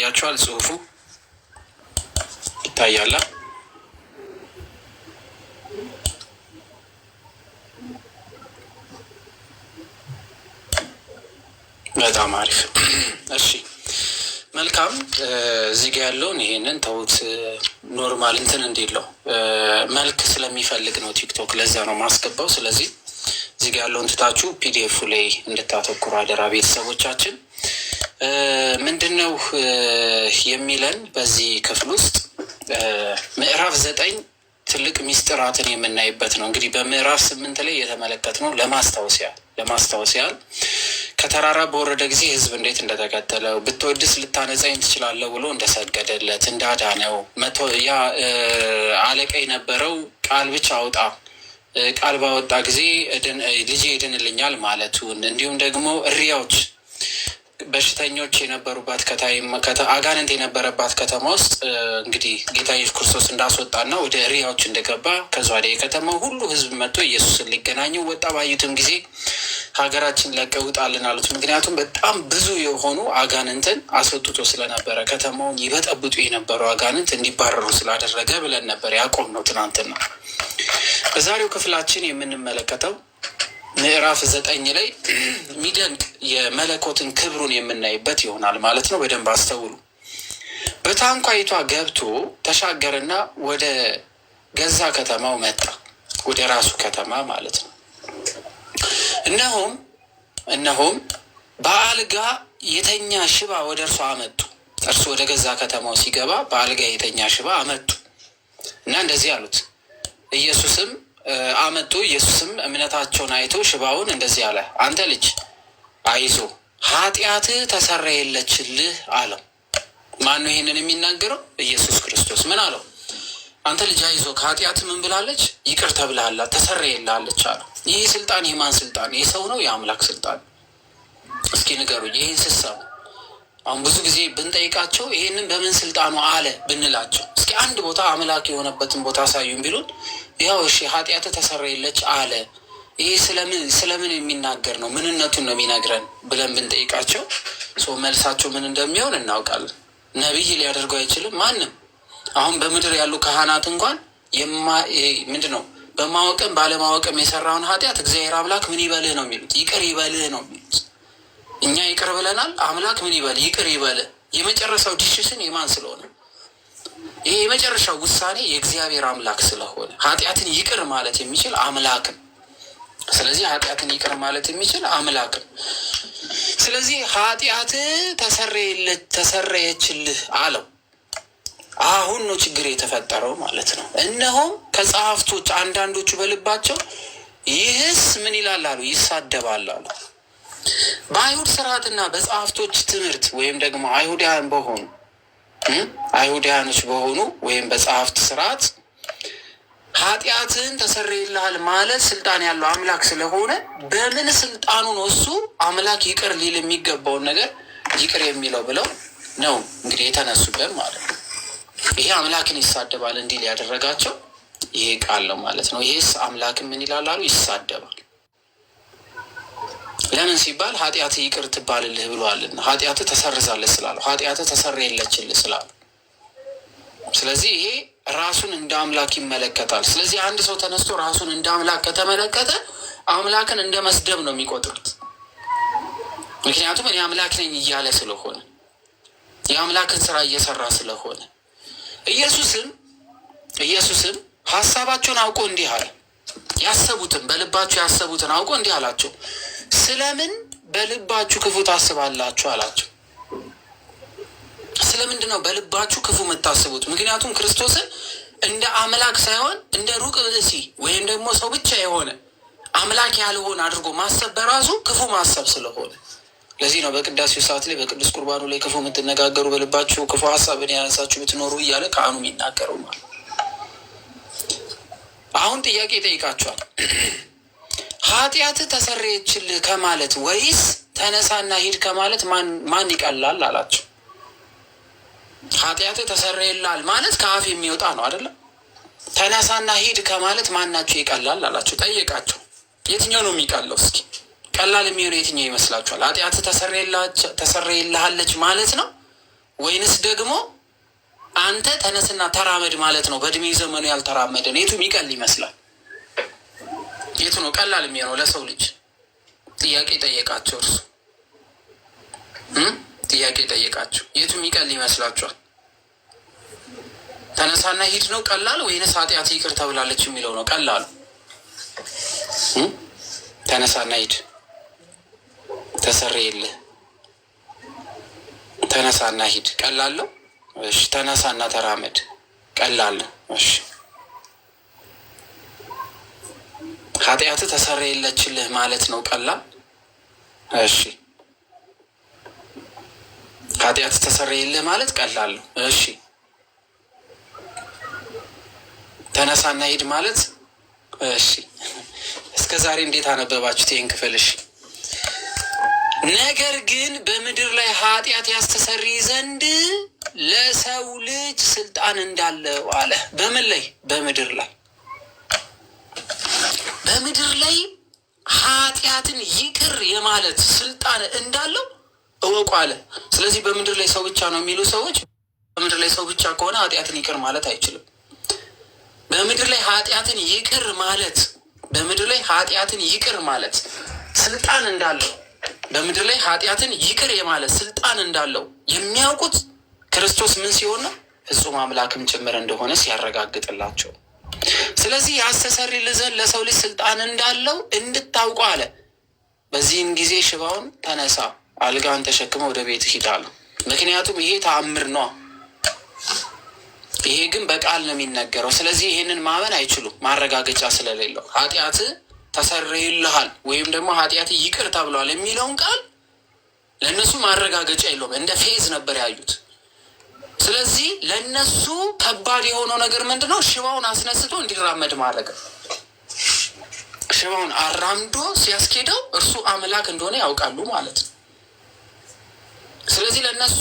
ይታያችኋል? ጽሁፉ ይታያል? በጣም አሪፍ። እሺ መልካም። እዚህ ጋር ያለውን ይሄንን ተውት። ኖርማል እንትን እንዴለው መልክ ስለሚፈልግ ነው ቲክቶክ፣ ለዛ ነው ማስገባው። ስለዚህ እዚህ ጋር ያለውን ትታችሁ ፒዲኤፉ ላይ እንድታተኩሩ አደራ ቤተሰቦቻችን። ምንድነው የሚለን በዚህ ክፍል ውስጥ ምዕራፍ 9 ትልቅ ሚስጥራትን የምናይበት ነው። እንግዲህ በምዕራፍ 8 ላይ የተመለከትነው ለማስታወስ ያህል ከተራራ በወረደ ጊዜ ሕዝብ እንዴት እንደተከተለው ብትወድስ ልታነጻኝ ትችላለህ ብሎ እንደሰገደለት እንዳዳነው ያ አለቃ የነበረው ቃል ብቻ አውጣ፣ ቃል ባወጣ ጊዜ ልጄ ይድንልኛል ማለቱን፣ እንዲሁም ደግሞ እሪያዎች በሽተኞች የነበሩባት አጋንንት የነበረባት ከተማ ውስጥ እንግዲህ ጌታ ኢየሱስ ክርስቶስ እንዳስወጣና ወደ እሪያዎች እንደገባ ከዛ ወዲያ የከተማው ሁሉ ህዝብ መጥቶ ኢየሱስን ሊገናኘው ወጣ። ባዩትም ጊዜ ሀገራችን ለቀህ ውጣልን አሉት። ምክንያቱም በጣም ብዙ የሆኑ አጋንንትን አስወጥቶ ስለነበረ ከተማውን ይበጠብጡ የነበሩ አጋንንት እንዲባረሩ ስላደረገ ብለን ነበር ያቆምነው ትናንትና። በዛሬው ክፍላችን የምንመለከተው ምዕራፍ 9 ላይ የሚደንቅ የመለኮትን ክብሩን የምናይበት ይሆናል ማለት ነው። በደንብ አስተውሉ። በታንኳይቷ ገብቶ ተሻገርና ወደ ገዛ ከተማው መጣ፣ ወደ ራሱ ከተማ ማለት ነው። እነሆም በአልጋ የተኛ ሽባ ወደ እርሱ አመጡ። እርሱ ወደ ገዛ ከተማው ሲገባ በአልጋ የተኛ ሽባ አመጡ እና እንደዚህ አሉት። ኢየሱስም እምነታቸውን አይቶ ሽባውን እንደዚህ አለ፣ አንተ ልጅ አይዞ ኃጢአትህ ተሰረየለችልህ አለው። ማን ነው ይሄንን የሚናገረው? ኢየሱስ ክርስቶስ። ምን አለው? አንተ ልጅ አይዞ ከኃጢአትህ ምን ብላለች? ይቅር ተብላለች፣ ተሰረየልሃለች አለው። ይህ ስልጣን የማን ስልጣን? የሰው ነው የአምላክ ስልጣን? እስኪ ንገሩኝ። ይህን ስሰሙ አሁን ብዙ ጊዜ ብንጠይቃቸው ይህንን በምን ስልጣኑ አለ ብንላቸው፣ እስኪ አንድ ቦታ አምላክ የሆነበትን ቦታ አሳዩን ቢሉን፣ ያው እሺ ኃጢአትህ ተሰረየለች አለ። ይህ ስለምን የሚናገር ነው? ምንነቱን ነው የሚነግረን ብለን ብንጠይቃቸው መልሳቸው ምን እንደሚሆን እናውቃለን። ነቢይ ሊያደርገው አይችልም ማንም። አሁን በምድር ያሉ ካህናት እንኳን ምንድን ነው በማወቅም ባለማወቅም የሰራውን ኃጢአት እግዚአብሔር አምላክ ምን ይበልህ ነው የሚሉት? ይቅር ይበልህ ነው የሚሉት። እኛ ይቅር ብለናል፣ አምላክ ምን ይበል? ይቅር ይበልህ። የመጨረሻው ዲሲሽን የማን ስለሆነ? ይሄ የመጨረሻው ውሳኔ የእግዚአብሔር አምላክ ስለሆነ ኃጢአትን ይቅር ማለት የሚችል አምላክም። ስለዚህ ኃጢአትን ይቅር ማለት የሚችል አምላክም። ስለዚህ ኃጢአትህ ተሰረየችልህ አለው። አሁን ነው ችግር የተፈጠረው ማለት ነው። እነሆም ከጸሐፍቶች አንዳንዶቹ በልባቸው ይህስ ምን ይላል አሉ፣ ይሳደባል አሉ። በአይሁድ ስርዓትና በጸሐፍቶች ትምህርት ወይም ደግሞ አይሁዳኖች በሆኑ ወይም በጸሐፍት ስርዓት ኃጢአትን ተሰረይልሃል ማለት ስልጣን ያለው አምላክ ስለሆነ በምን ስልጣኑ ነው እሱ አምላክ ይቅር ሊል የሚገባውን ነገር ይቅር የሚለው ብለው ነው እንግዲህ የተነሱበት ማለት ነው። ይሄ አምላክን ይሳደባል እንዲል ያደረጋቸው ይሄ ቃል ነው ማለት ነው። ይሄስ አምላክን ምን ይላል አሉ? ይሳደባል። ለምን ሲባል ኃጢአትህ ይቅር ትባልልህ ብሏልና፣ ኃጢአትህ ተሰርዛለች ስላለው፣ ኃጢአትህ ተሰረየለችልህ ስላለው። ስለዚህ ይሄ ራሱን እንደ አምላክ ይመለከታል። ስለዚህ አንድ ሰው ተነስቶ ራሱን እንደ አምላክ ከተመለከተ አምላክን እንደ መስደብ ነው የሚቆጥሩት። ምክንያቱም እኔ አምላክ ነኝ እያለ ስለሆነ፣ የአምላክን ስራ እየሰራ ስለሆነ። ኢየሱስም ሀሳባቸውን አውቆ እንዲህ አለ። በልባችሁ ያሰቡትን አውቆ እንዲህ አላቸው፣ ስለምን በልባችሁ ክፉ ታስባላችሁ አላቸው። ስለምንድን ነው በልባችሁ ክፉ የምታስቡት? ምክንያቱም ክርስቶስን እንደ አምላክ ሳይሆን እንደ ሩቅ ብእሲ ወይም ደግሞ ሰው ብቻ የሆነ አምላክ ያልሆነ አድርጎ ማሰብ በራሱ ክፉ ማሰብ ስለሆነ፣ ለዚህ ነው በቅዳሴው ሰዓት ላይ በቅዱስ ቁርባኑ ላይ ክፉ የምትነጋገሩ በልባችሁ ክፉ ሀሳብን ያነሳችሁ ብትኖሩ እያለ ካህኑ የሚናገረው ማለት። አሁን ጥያቄ ይጠይቃቸዋል። ኃጢአትህ ተሰረየችልህ ከማለት ወይስ ተነሳና ሂድ ከማለት ማን ይቀላል አላቸው። ኃጢአትህ ተሰረየልሃል ማለት ከአፍ የሚወጣ ነው አይደለም? ተነሳና ሂድ ከማለት ማናቸው ይቀላል አላቸው። ጠየቃቸው። የትኛው ነው የሚቀለው? እስኪ ቀላል የሚሆነው የትኛው ይመስላችኋል? ኃጢአትህ ተሰረየልሃለች ማለት ነው ወይንስ ደግሞ አንተ ተነስና ተራመድ ማለት ነው? በእድሜ ዘመኑ ያልተራመደን የቱ የሚቀል ይመስላል? የቱ ነው ቀላል የሚሆነው ለሰው ልጅ? ጥያቄ ጠየቃቸው። እርሱ ጥያቄ ጠየቃቸው። የቱ የሚቀል ይመስላችኋል? ተነሳና ሂድ ነው ቀላል፣ ወይንስ ኃጢአት ይቅር ተብላለች የሚለው ነው ቀላሉ? ተነሳና ሂድ ተሰረየልህ፣ ተነሳና ሂድ ቀላል ነው? እሺ። ተነሳና ተራመድ ቀላል ነው? እሺ። ኃጢአት ተሰረየለችልህ ማለት ነው ቀላል? እሺ። ኃጢአት ተሰረየልህ ማለት ቀላል ነው? እሺ። ተነሳና ሂድ ማለት እሺ። እስከ ዛሬ እንዴት አነበባችሁት ይህን ክፍል? እሺ። ነገር ግን በምድር ላይ ኃጢአት ያስተሰርይ ዘንድ ለሰው ልጅ ስልጣን እንዳለው አለ። በምን ላይ? በምድር ላይ። በምድር ላይ ኃጢአትን ይቅር የማለት ስልጣን እንዳለው እወቁ አለ። ስለዚህ በምድር ላይ ሰው ብቻ ነው የሚሉ ሰዎች በምድር ላይ ሰው ብቻ ከሆነ ኃጢአትን ይቅር ማለት አይችልም። በምድር ላይ ኃጢአትን ይቅር ማለት በምድር ላይ ኃጢአትን ይቅር ማለት ስልጣን እንዳለው በምድር ላይ ኃጢአትን ይቅር የማለት ስልጣን እንዳለው የሚያውቁት ክርስቶስ ምን ሲሆን ነው? ፍጹም አምላክም ጭምር እንደሆነ ሲያረጋግጥላቸው። ስለዚህ ያስተሰርይልህ ዘንድ ለሰው ልጅ ስልጣን እንዳለው እንድታውቁ አለ። በዚህም ጊዜ ሽባውን ተነሳ፣ አልጋን ተሸክመ ወደ ቤት ሂድ አለው። ምክንያቱም ይሄ ተአምር ነው። ይሄ ግን በቃል ነው የሚነገረው። ስለዚህ ይሄንን ማመን አይችሉም፣ ማረጋገጫ ስለሌለው። ኃጢአት ተሰርይልሃል ወይም ደግሞ ኃጢአት ይቅር ተብሏል የሚለውን ቃል ለእነሱ ማረጋገጫ የለውም። እንደ ፌዝ ነበር ያዩት። ስለዚህ ለእነሱ ከባድ የሆነው ነገር ምንድን ነው? ሽባውን አስነስቶ እንዲራመድ ማድረግ። ሽባውን አራምዶ ሲያስኬደው እርሱ አምላክ እንደሆነ ያውቃሉ ማለት ነው። ስለዚህ ለእነሱ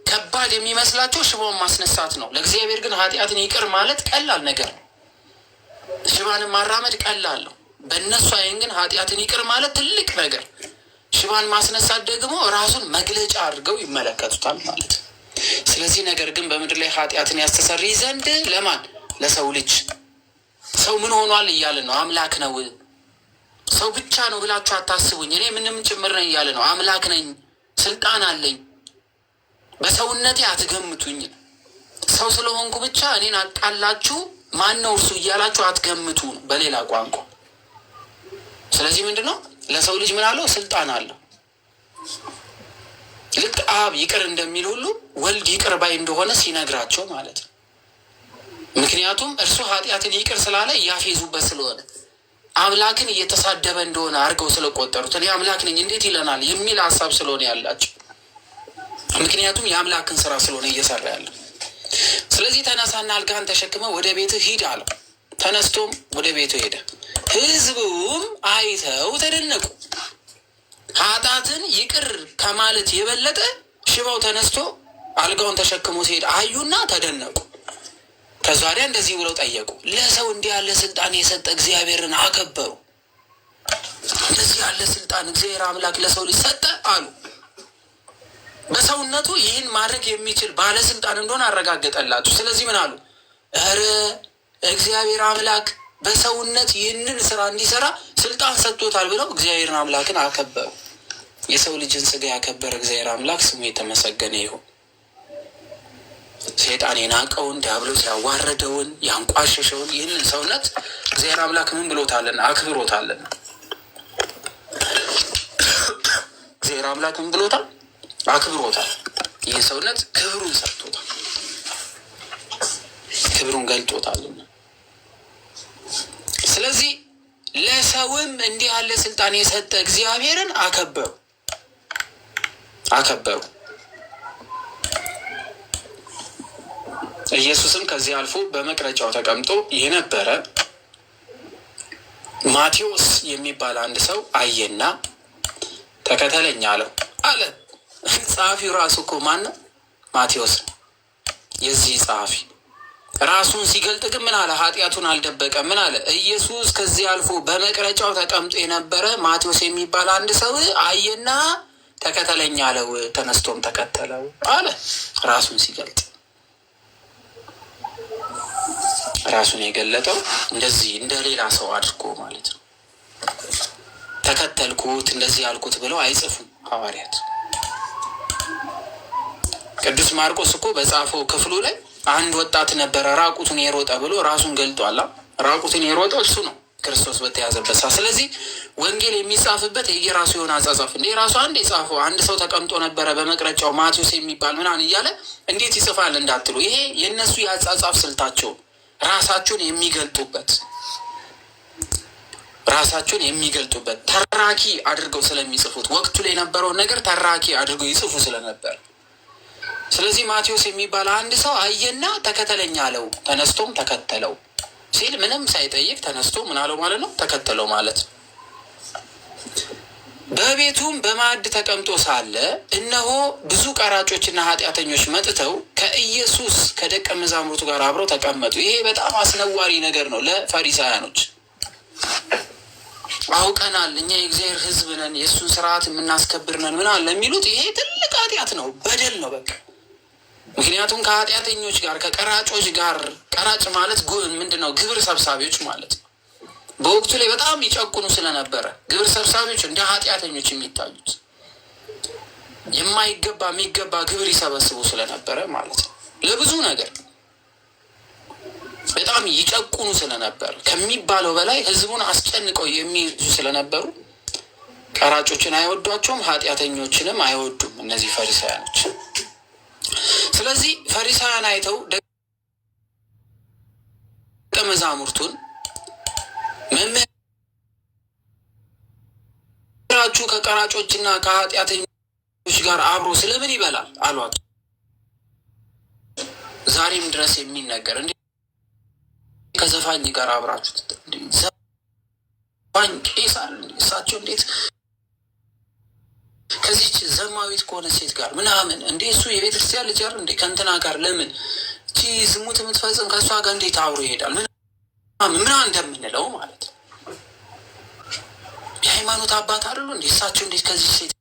ከባድ የሚመስላቸው ሽባውን ማስነሳት ነው። ለእግዚአብሔር ግን ኃጢአትን ይቅር ማለት ቀላል ነገር ነው። ሽባንን ማራመድ ቀላል ነው። በእነሱ አይን ግን ኃጢአትን ይቅር ማለት ትልቅ ነገር፣ ሽባን ማስነሳት ደግሞ ራሱን መግለጫ አድርገው ይመለከቱታል ማለት ነው። ስለዚህ ነገር ግን በምድር ላይ ኃጢአትን ያስተሰርይ ዘንድ ለማን? ለሰው ልጅ። ሰው ምን ሆኗል እያለ ነው? አምላክ ነው። ሰው ብቻ ነው ብላችሁ አታስቡኝ፣ እኔ ምንም ጭምር ነኝ እያለ ነው። አምላክ ነኝ፣ ስልጣን አለኝ፣ በሰውነቴ አትገምቱኝ። ሰው ስለሆንኩ ብቻ እኔን አቃላችሁ ማን ነው እርሱ እያላችሁ አትገምቱ ነው በሌላ ቋንቋ። ስለዚህ ምንድን ነው? ለሰው ልጅ ምን አለው? ስልጣን አለው። ልክ አብ ይቅር እንደሚል ሁሉ ወልድ ይቅር ባይ እንደሆነ ሲነግራቸው ማለት ነው። ምክንያቱም እርሱ ኃጢአትን ይቅር ስላለ እያፌዙበት ስለሆነ አምላክን እየተሳደበ እንደሆነ አድርገው ስለቆጠሩት እኔ አምላክ ነኝ እንዴት ይለናል የሚል ሀሳብ ስለሆነ ያላቸው። ምክንያቱም የአምላክን ስራ ስለሆነ እየሰራ ያለው። ስለዚህ ተነሳና አልጋን ተሸክመ ወደ ቤትህ ሂድ አለው። ተነስቶም ወደ ቤቱ ሄደ። ሕዝቡም አይተው ተደነቁ። ኃጢአትን ይቅር ከማለት የበለጠ ሽባው ተነስቶ አልጋውን ተሸክሞ ሲሄድ አዩና ተደነቁ። ከዛ ወዲያ እንደዚህ ብለው ጠየቁ፣ ለሰው እንዲህ ያለ ስልጣን የሰጠ እግዚአብሔርን አከበሩ። እንደዚህ ያለ ስልጣን እግዚአብሔር አምላክ ለሰው ልጅ ሰጠ አሉ። በሰውነቱ ይህን ማድረግ የሚችል ባለስልጣን እንደሆነ አረጋገጠላችሁ። ስለዚህ ምን አሉ? ኧረ እግዚአብሔር አምላክ በሰውነት ይህንን ስራ እንዲሰራ ስልጣን ሰጥቶታል ብለው እግዚአብሔርን አምላክን አከበሩ። የሰው ልጅን ስጋ ያከበረ እግዚአብሔር አምላክ ስሙ የተመሰገነ ይሁን። ሰይጣን የናቀውን ዲያብሎስ ያዋረደውን ያንቋሸሸውን ይህንን ሰውነት እግዚአብሔር አምላክ ምን ብሎታልና? አክብሮታልና። እግዚአብሔር አምላክ ምን ብሎታል? አክብሮታል። ይህ ሰውነት ክብሩን ሰጥቶታል፣ ክብሩን ገልጦታልና። ስለዚህ ለሰውም እንዲህ ያለ ስልጣን የሰጠ እግዚአብሔርን አከበሩ። ኢየሱስም ከዚህ አልፎ በመቅረጫው ተቀምጦ የነበረ ማቴዎስ የሚባል አንድ ሰው አየና ተከተለኝ አለ። ጸሐፊው ራሱ እኮ ማን ነው? ማቴዎስ ነው። የዚህ ጸሐፊ ራሱን ሲገልጥ ግን ምን አለ? ኃጢአቱን አልደበቀም። ምን አለ? ኢየሱስ ከዚህ አልፎ በመቅረጫው ተቀምጦ የነበረ ማቴዎስ የሚባል አንድ ሰው አየና ተከተለኝ አለው። ተነስቶም ተከተለው አለ። ራሱን ሲገልጥ ራሱን የገለጠው እንደዚህ እንደ ሌላ ሰው አድርጎ ማለት ነው። ተከተልኩት እንደዚህ ያልኩት ብለው አይጽፉም ሐዋርያት። ቅዱስ ማርቆስ እኮ በጻፈው ክፍሉ ላይ አንድ ወጣት ነበረ ራቁቱን የሮጠ ብሎ ራሱን ገልጧል። ራቁቱን የሮጠው እሱ ነው ክርስቶስ በተያዘበት ሰዓት። ስለዚህ ወንጌል የሚጻፍበት የራሱ የሆነ አጻጻፍ እንደ ራሱ አንድ የጻፈው አንድ ሰው ተቀምጦ ነበረ በመቅረጫው ማቴዎስ የሚባል ምናምን እያለ እንዴት ይጽፋል እንዳትሉ፣ ይሄ የእነሱ የአጻጻፍ ስልታቸው ራሳቸውን የሚገልጡበት ተራኪ አድርገው ስለሚጽፉት ወቅቱ ላይ የነበረውን ነገር ተራኪ አድርገው ይጽፉ ስለነበር፣ ስለዚህ ማቴዎስ የሚባል አንድ ሰው አየና ተከተለኝ አለው። ተነስቶም ተከተለው ሲል ምንም ሳይጠይቅ ተነስቶ ምን አለው ማለት ነው? ተከተለው ማለት ነው። በቤቱም በማዕድ ተቀምጦ ሳለ እነሆ ብዙ ቀራጮችና ኃጢአተኞች መጥተው ከኢየሱስ ከደቀ መዛሙርቱ ጋር አብረው ተቀመጡ። ይሄ በጣም አስነዋሪ ነገር ነው ለፈሪሳውያኖች። አውቀናል እኛ የእግዚአብሔር ሕዝብ ነን፣ የእሱን ስርዓት የምናስከብር ነን ምናምን ለሚሉት ይሄ ትልቅ ኃጢአት ነው፣ በደል ነው በቃ። ምክንያቱም ከኃጢአተኞች ጋር ከቀራጮች ጋር፣ ቀራጭ ማለት ምንድን ነው? ግብር ሰብሳቢዎች ማለት ነው። በወቅቱ ላይ በጣም ይጨቁኑ ስለነበረ ግብር ሰብሳቢዎች እንደ ኃጢአተኞች የሚታዩት የሚገባ ግብር ይሰበስቡ ስለነበረ ማለት ነው። ለብዙ ነገር በጣም ይጨቁኑ ስለነበር ከሚባለው በላይ ህዝቡን አስጨንቀው የሚይዙ ስለነበሩ ቀራጮችን አይወዷቸውም፣ ኃጢአተኞችንም አይወዱም እነዚህ ፈሪሳውያኖች። ስለዚህ ፈሪሳውያን አይተው ደቀ መዛሙርቱን መምህራችሁ ከቀራጮችና ከኃጢአተኞች ጋር አብሮ ስለምን ይበላል አሏቸው። ዛሬም ድረስ የሚነገር እንዴ ከዘፋኝ ጋር አብራችሁ ዘፋኝ ቄሳር እሳቸው እንዴት ከዚች ዘማዊት ከሆነ ሴት ጋር ምናምን እንዴ እሱ የቤተክርስቲያን ልጅ አይደል እንዴ ከእንትና ጋር ለምን እቺ ዝሙት የምትፈጽም ከእሷ ጋር እንዴት አብሮ ይሄዳል ምና እንደምንለው ማለት ነው። የሃይማኖት አባት አይደሉ እንዴ እሳቸው እንዴት ከዚህ ሴት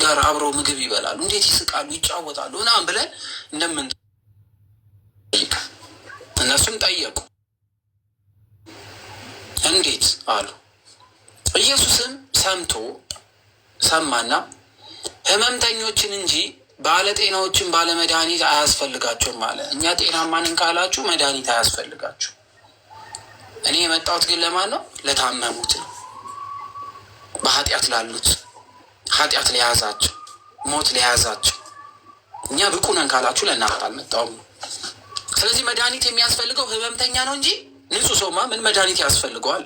ጋር አብረው ምግብ ይበላሉ፣ እንዴት ይስቃሉ፣ ይጫወታሉ ምናምን ብለን እንደምንጠይቅ እነሱም ጠየቁ። እንዴት አሉ። ኢየሱስም ሰማና ህመምተኞችን እንጂ ባለጤናዎችን ባለመድኃኒት አያስፈልጋቸውም አለ። እኛ ጤናማንን ካላችሁ መድኃኒት አያስፈልጋችሁ። እኔ የመጣሁት ግን ለማን ነው? ለታመሙት ነው፣ በኃጢአት ላሉት፣ ኃጢአት ለያዛቸው፣ ሞት ለያዛቸው። እኛ ብቁ ነን ካላችሁ ለእናንተ አልመጣሁም። ስለዚህ መድኃኒት የሚያስፈልገው ህመምተኛ ነው እንጂ ንጹሕ ሰውማ ምን መድኃኒት ያስፈልገዋል?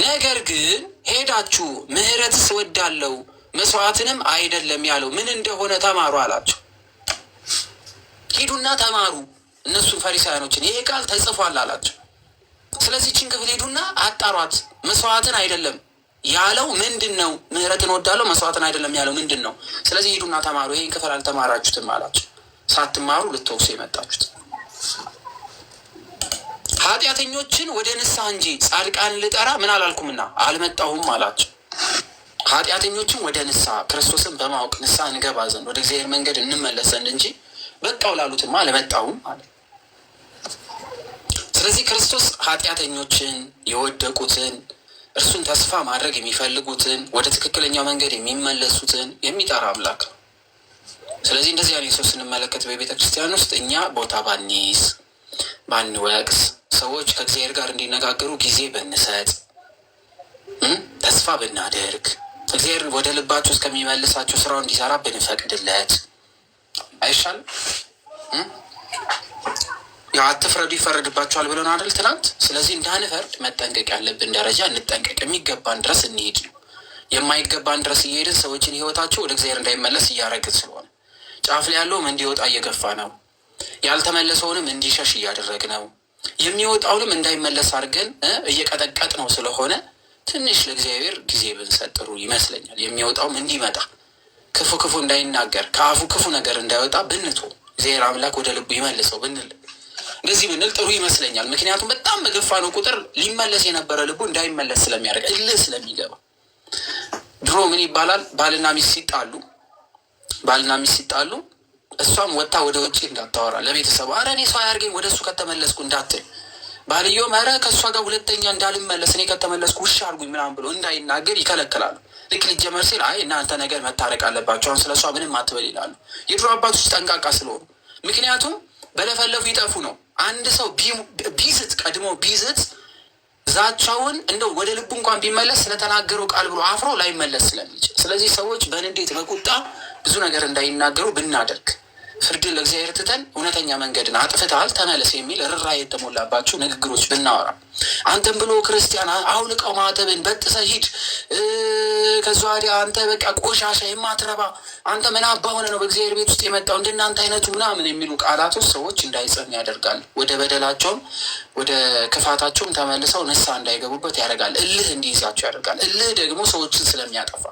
ነገር ግን ሄዳችሁ ምሕረትስ እወዳለሁ መስዋዕትንም አይደለም ያለው ምን እንደሆነ ተማሩ አላቸው። ሂዱና ተማሩ እነሱን ፈሪሳውያኖችን፣ ይሄ ቃል ተጽፏል አላቸው። ስለዚህ ችን ክፍል ሄዱና አጣሯት። መስዋዕትን አይደለም ያለው ምንድን ነው? ምሕረትን እወዳለሁ መስዋዕትን አይደለም ያለው ምንድን ነው? ስለዚህ ሂዱና ተማሩ። ይሄን ክፍል አልተማራችሁትም አላቸው። ሳትማሩ ልትወቅሱ የመጣችሁት ኃጢአተኞችን ወደ ንስሐ እንጂ ጻድቃን ልጠራ ምን አላልኩምና አልመጣሁም አላቸው። ኃጢአተኞችን ወደ ንስሐ ክርስቶስን በማወቅ ንስሐ እንገባ ዘንድ ወደ እግዚአብሔር መንገድ እንመለስ ዘንድ እንጂ በቃው ላሉትማ አልመጣሁም አለ። ስለዚህ ክርስቶስ ኃጢአተኞችን፣ የወደቁትን፣ እርሱን ተስፋ ማድረግ የሚፈልጉትን፣ ወደ ትክክለኛው መንገድ የሚመለሱትን የሚጠራ አምላክ ነው። ስለዚህ እንደዚህ አይነት ሰው ስንመለከት በቤተ ክርስቲያን ውስጥ እኛ ቦታ ባንይዝ፣ ባንወቅስ፣ ሰዎች ከእግዚአብሔር ጋር እንዲነጋገሩ ጊዜ ብንሰጥ፣ ተስፋ ብናደርግ፣ እግዚአብሔር ወደ ልባቸው እስከሚመልሳቸው ስራው እንዲሰራ ብንፈቅድለት አይሻልም? ያው አትፍረዱ ይፈረድባቸዋል ብለን አይደል ትናንት? ስለዚህ እንዳንፈርድ መጠንቀቅ ያለብን ደረጃ እንጠንቀቅ። የሚገባን ድረስ እንሄድ ነው። የማይገባን ድረስ እየሄድን ሰዎችን ህይወታቸው ወደ እግዚአብሔር እንዳይመለስ እያደረግን ስለሆነ ጫፍ ላይ ያለውም እንዲወጣ እየገፋ ነው፣ ያልተመለሰውንም እንዲሸሽ እያደረግ ነው፣ የሚወጣውንም እንዳይመለስ አድርገን እየቀጠቀጥ ነው። ስለሆነ ትንሽ ለእግዚአብሔር ጊዜ ብንሰጥ ጥሩ ይመስለኛል። የሚወጣውም እንዲመጣ ክፉ እንዳይናገር ከአፉ ክፉ ነገር እንዳይወጣ ብንቶ እግዚአብሔር አምላክ ወደ ልቡ ይመልሰው ብንል እንደዚህ ብንል ጥሩ ይመስለኛል። ምክንያቱም በጣም በገፋ ነው ቁጥር ሊመለስ የነበረ ልቡ እንዳይመለስ ስለሚያደርግ እልህ ስለሚገባ ድሮ ምን ይባላል? ባልና ሚስት ሲጣሉ እሷም ወጥታ ወደ ውጭ እንዳታወራ ለቤተሰቡ፣ አረ እኔ ሰው አያርገኝ ወደ እሱ ከተመለስኩ እንዳትል፣ ባልየውም አረ ከእሷ ጋር ሁለተኛ እንዳልመለስ እኔ ከተመለስኩ ውሻ አርጉኝ ምናምን ብሎ እንዳይናገር ይከለክላሉ። ልክ ሊጀመር ሲል አይ እናንተ ነገር መታረቅ አለባቸው፣ አሁን ስለ እሷ ምንም አትበል ይላሉ። የድሮ አባቶች ጠንቃቃ ስለሆኑ፣ ምክንያቱም በለፈለፉ ይጠፉ ነው። አንድ ሰው ቀድሞ ቢዝት ዛቻውን እንደው ወደ ልቡ እንኳን ቢመለስ ስለተናገረው ቃል ብሎ አፍሮ ላይመለስ ስለሚችል፣ ስለዚህ ሰዎች በንዴት በቁጣ ብዙ ነገር እንዳይናገሩ ብናደርግ፣ ፍርድን ለእግዚአብሔር ትተን እውነተኛ መንገድን አጥፍተሃል ተመለስ የሚል ርኅራኄ የተሞላባቸው ንግግሮች ብናወራ፣ አንተም ብሎ ክርስቲያን አውልቀው ማዕተብን በጥሰህ ሂድ፣ ከዛ ወዲያ አንተ በቃ ቆሻሻ የማትረባ አንተ ምን አባ ሆነ ነው በእግዚአብሔር ቤት ውስጥ የመጣው እንደናንተ አይነቱ ምናምን የሚሉ ቃላቶች ሰዎች እንዳይጸኑ ያደርጋል። ወደ በደላቸውም ወደ ክፋታቸውም ተመልሰው ንስሐ እንዳይገቡበት ያደርጋል። እልህ እንዲይዛቸው ያደርጋል። እልህ ደግሞ ሰዎችን ስለሚያጠፋ፣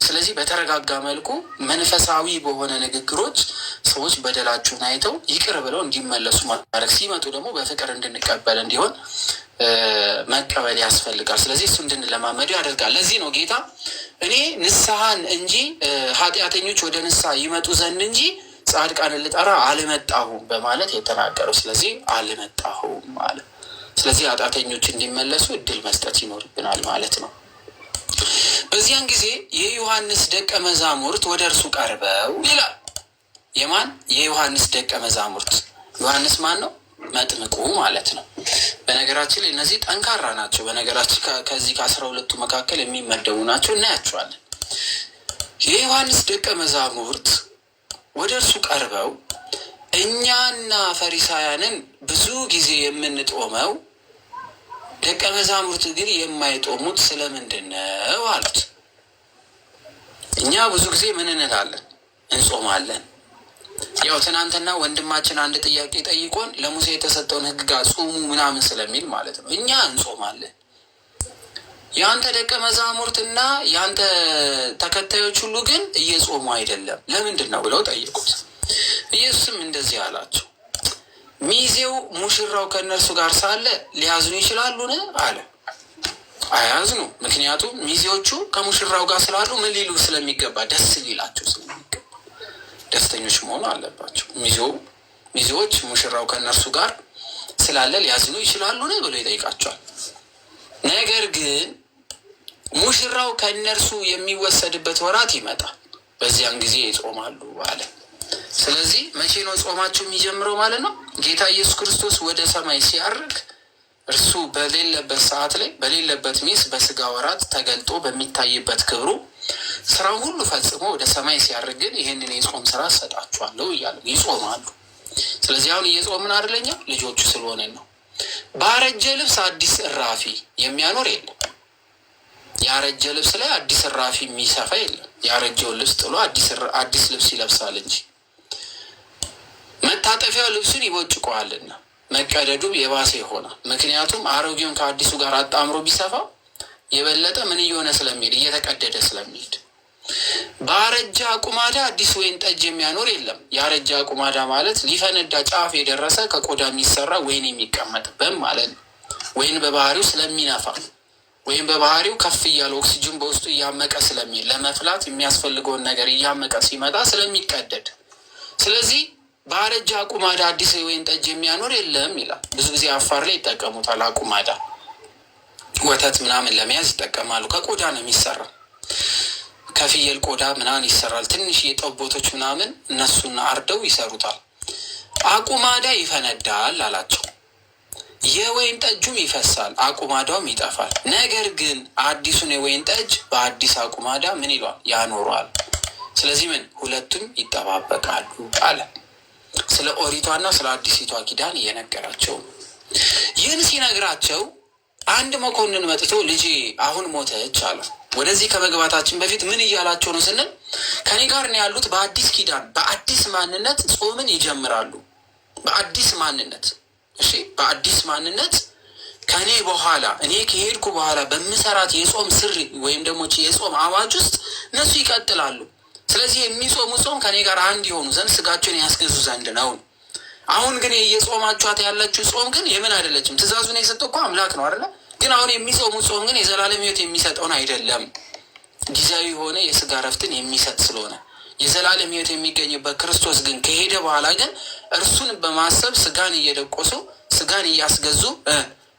ስለዚህ በተረጋጋ መልኩ መንፈሳዊ በሆነ ንግግሮች ሰዎች በደላችሁን አይተው ይቅር ብለው እንዲመለሱ ማድረግ፣ ሲመጡ ደግሞ በፍቅር እንድንቀበል እንዲሆን መቀበል ያስፈልጋል። ስለዚህ እሱ እንድንለማመዱ ያደርጋል። ለዚህ ነው ጌታ እኔ ንስሐን እንጂ ኃጢአተኞች ወደ ንስሐ ይመጡ ዘንድ እንጂ ጻድቃንን ልጠራ አልመጣሁም በማለት የተናገረው። ስለዚህ አልመጣሁም ማለት፣ ስለዚህ ኃጢአተኞች እንዲመለሱ እድል መስጠት ይኖርብናል ማለት ነው። በዚያን ጊዜ የዮሐንስ ደቀ መዛሙርት ወደ እርሱ ቀርበው ይላል። የማን? የዮሐንስ ደቀ መዛሙርት። ዮሐንስ ማን ነው? መጥምቁ ማለት ነው። በነገራችን ላይ እነዚህ ጠንካራ ናቸው። በነገራችን ከዚህ ከ12ቱ መካከል የሚመደቡ ናቸው፣ እናያቸዋለን። የዮሐንስ ደቀ መዛሙርት ወደ እርሱ ቀርበው እኛና ፈሪሳውያንን ብዙ ጊዜ የምንጦመው ደቀ መዛሙርት ግን የማይጦሙት ስለምንድን ነው አሉት። እኛ ብዙ ጊዜ ምን እንላለን? እንጾማለን። ያው ትናንትና ወንድማችን አንድ ጥያቄ ጠይቆን ለሙሴ የተሰጠውን ሕግጋት ጾሙ ምናምን ስለሚል ማለት ነው። እኛ እንጾማለን። የአንተ ደቀ መዛሙርትና የአንተ ተከታዮች ሁሉ ግን እየጾሙ አይደለም፣ ለምንድን ነው ብለው ጠየቁት። ኢየሱስም እንደዚህ አላቸው፣ ሚዜው ሙሽራው ከእነርሱ ጋር ሳለ ሊያዝኑ ይችላሉን አለ። አያዝኑ። ምክንያቱም ሚዜዎቹ ከሙሽራው ጋር ስላሉ ምን ሊሉ ስለሚገባ፣ ደስ ሊላቸው ስለሚገባ ደስተኞች መሆኑ አለባቸው። ሚዜዎች ሙሽራው ከእነርሱ ጋር ስላለ ሊያዝኑ ይችላሉን ብሎ ይጠይቃቸዋል። ነገር ግን ሙሽራው ከእነርሱ የሚወሰድበት ወራት ይመጣል፣ በዚያን ጊዜ ይጾማሉ አለ። ስለዚህ መቼ ነው ጾማቸው የሚጀምረው ማለት ነው? ጌታ ኢየሱስ ክርስቶስ ወደ ሰማይ ሲያርግ እርሱ በሌለበት ሰዓት ላይ በሌለበት ሚስ በስጋ ወራት ተገልጦ በሚታይበት ክብሩ ስራው ሁሉ ፈጽሞ ወደ ሰማይ ሲያርግ ግን ይህንን የጾም ስራ ሰጣችኋለሁ እያሉ ይጾማሉ። ስለዚህ አሁን እየጾምን አይደለኛ ልጆቹ ስለሆነን ነው። ባረጀ ልብስ አዲስ እራፊ የሚያኖር የለም። ያረጀ ልብስ ላይ አዲስ እራፊ የሚሰፋ የለም። ያረጀውን ልብስ ጥሎ አዲስ ልብስ ይለብሳል እንጂ መታጠፊያው ልብሱን ይቦጭቀዋልና መቀደዱም የባሰ ይሆናል። ምክንያቱም አሮጌውን ከአዲሱ ጋር አጣምሮ ቢሰፋው የበለጠ ምን እየሆነ ስለሚሄድ እየተቀደደ ስለሚሄድ። ባረጀ አቁማዳ አዲስ ወይን ጠጅ የሚያኖር የለም። ያረጀ አቁማዳ ማለት ሊፈነዳ ጫፍ የደረሰ ከቆዳ የሚሰራ ወይን የሚቀመጥበት ማለት ነው። ወይን በባህሪው ስለሚነፋ ወይም በባህሪው ከፍ እያለ ኦክሲጅን በውስጡ እያመቀ ስለሚሄድ ለመፍላት የሚያስፈልገውን ነገር እያመቀ ሲመጣ ስለሚቀደድ፣ ስለዚህ ባረጀ አቁማዳ አዲስ ወይን ጠጅ የሚያኖር የለም ይላል። ብዙ ጊዜ አፋር ላይ ይጠቀሙታል። አቁማዳ ወተት ምናምን ለመያዝ ይጠቀማሉ። ከቆዳ ነው የሚሰራ፣ ከፍየል ቆዳ ምናምን ይሰራል። ትንሽ የጠቦቶች ምናምን እነሱን አርደው ይሰሩታል። አቁማዳ ይፈነዳል አላቸው። የወይን ጠጁም ይፈሳል፣ አቁማዳውም ይጠፋል። ነገር ግን አዲሱን የወይን ጠጅ በአዲስ አቁማዳ ምን ይሏል? ያኖረዋል። ስለዚህ ምን ሁለቱም ይጠባበቃሉ አለ። ስለ ኦሪቷና ስለ አዲሲቷ ኪዳን እየነገራቸው ይህን ሲነግራቸው አንድ መኮንን መጥቶ ልጄ አሁን ሞተች አለ። ወደዚህ ከመግባታችን በፊት ምን እያላቸው ነው ስንል ከኔ ጋር ነው ያሉት በአዲስ ኪዳን በአዲስ ማንነት ጾምን ይጀምራሉ። በአዲስ ማንነት እሺ፣ በአዲስ ማንነት ከኔ በኋላ እኔ ከሄድኩ በኋላ በምሰራት የጾም ስሪ ወይም ደግሞ የጾም አዋጅ ውስጥ እነሱ ይቀጥላሉ። ስለዚህ የሚጾሙ ጾም ከኔ ጋር አንድ የሆኑ ዘንድ ስጋቸውን ያስገዙ ዘንድ ነው። አሁን ግን እየጾማችኋት ያላችሁ ጾም ግን የምን አይደለችም። ትእዛዙን የሰጠው እኮ አምላክ ነው አይደለ? ግን አሁን የሚጾሙ ጾም ግን የዘላለም ሕይወት የሚሰጠውን አይደለም። ጊዜያዊ የሆነ የስጋ ረፍትን የሚሰጥ ስለሆነ የዘላለም ሕይወት የሚገኝበት ክርስቶስ ግን ከሄደ በኋላ ግን እርሱን በማሰብ ስጋን እየደቆሱ ስጋን እያስገዙ